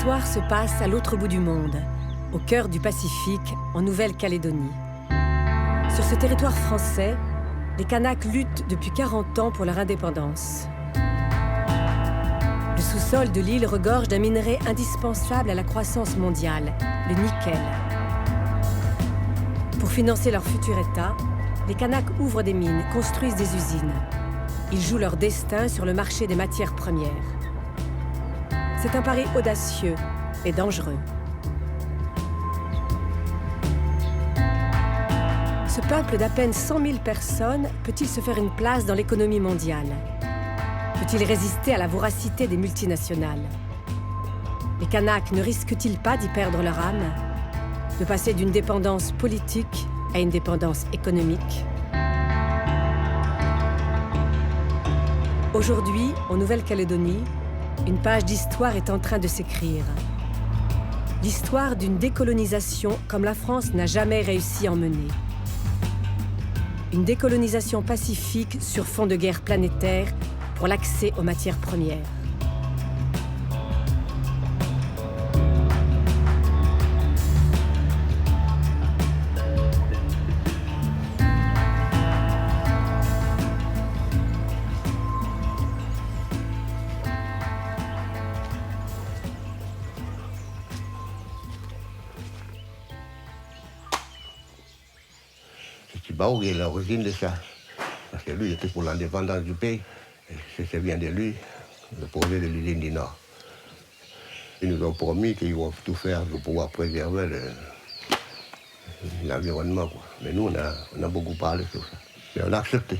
histoire se passe à l'autre bout du monde, au cœur du Pacifique, en Nouvelle-Calédonie. Sur ce territoire français, les Kanaks luttent depuis 40 ans pour leur indépendance. Le sous-sol de l'île regorge d'un minerai indispensable à la croissance mondiale, le nickel. Pour financer leur futur État, les Kanaks ouvrent des mines, construisent des usines. Ils jouent leur destin sur le marché des matières premières. C'est un pari audacieux et dangereux. Ce peuple d'à peine 100 000 personnes peut-il se faire une place dans l'économie mondiale? Peut-il résister à la voracité des multinationales? Les Kanaks ne risquent-ils pas d'y perdre leur âme? De passer d'une dépendance politique à une dépendance économique? Aujourd'hui, en Nouvelle-Calédonie, une page d'histoire est en train de s'écrire. L'histoire d'une décolonisation comme la France n'a jamais réussi à en mener. Une décolonisation pacifique sur fond de guerre planétaire pour l'accès aux matières premières. Chibaou est l'origine de ça. Parce que lui, il était pour l'indépendance du pays. C'est bien de lui, le projet de l'usine du Nord. Ils nous ont promis qu'ils vont tout faire pour pouvoir préserver l'environnement. Mais nous, on a beaucoup parlé sur ça. Mais on a accepté.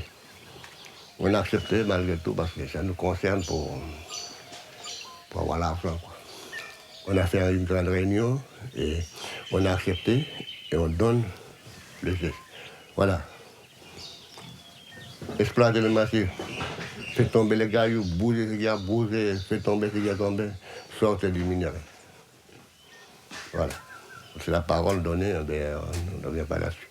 On a accepté malgré tout parce que ça nous concerne pour avoir l'argent. On a fait une grande réunion et on a accepté et on donne le geste. Voilà. Exploitez le massif. Faites tomber les cailloux, bougez ce qu'il y a, bougez, faites tomber ce qu'il y a tombé, sortez du minerai. Voilà. C'est la parole donnée, on ne revient pas là-dessus.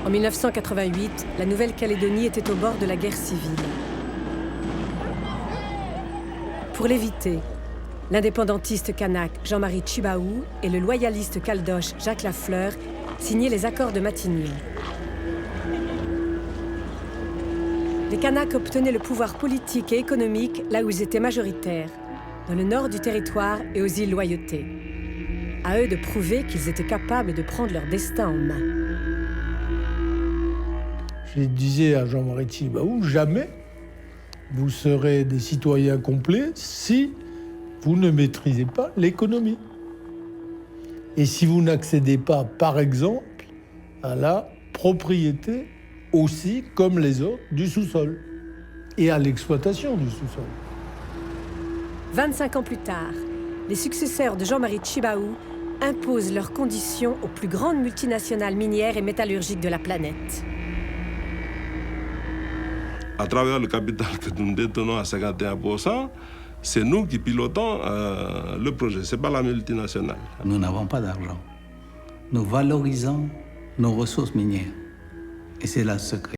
En 1988, la Nouvelle-Calédonie était au bord de la guerre civile. Pour l'éviter, l'indépendantiste kanak Jean-Marie Tjibaou et le loyaliste caldoche Jacques Lafleur signaient les accords de Matignon. Les Kanaks obtenaient le pouvoir politique et économique là où ils étaient majoritaires, dans le nord du territoire et aux îles Loyauté. À eux de prouver qu'ils étaient capables de prendre leur destin en main. Je disais à Jean-Marie Tjibaou, jamais vous serez des citoyens complets si vous ne maîtrisez pas l'économie. Et si vous n'accédez pas, par exemple, à la propriété aussi, comme les autres, du sous-sol et à l'exploitation du sous-sol. 25 ans plus tard, les successeurs de Jean-Marie Tjibaou imposent leurs conditions aux plus grandes multinationales minières et métallurgiques de la planète. À travers le capital que nous détenons à 51%, c'est nous qui pilotons le projet, ce n'est pas la multinationale. Nous n'avons pas d'argent. Nous valorisons nos ressources minières. Et c'est là le secret.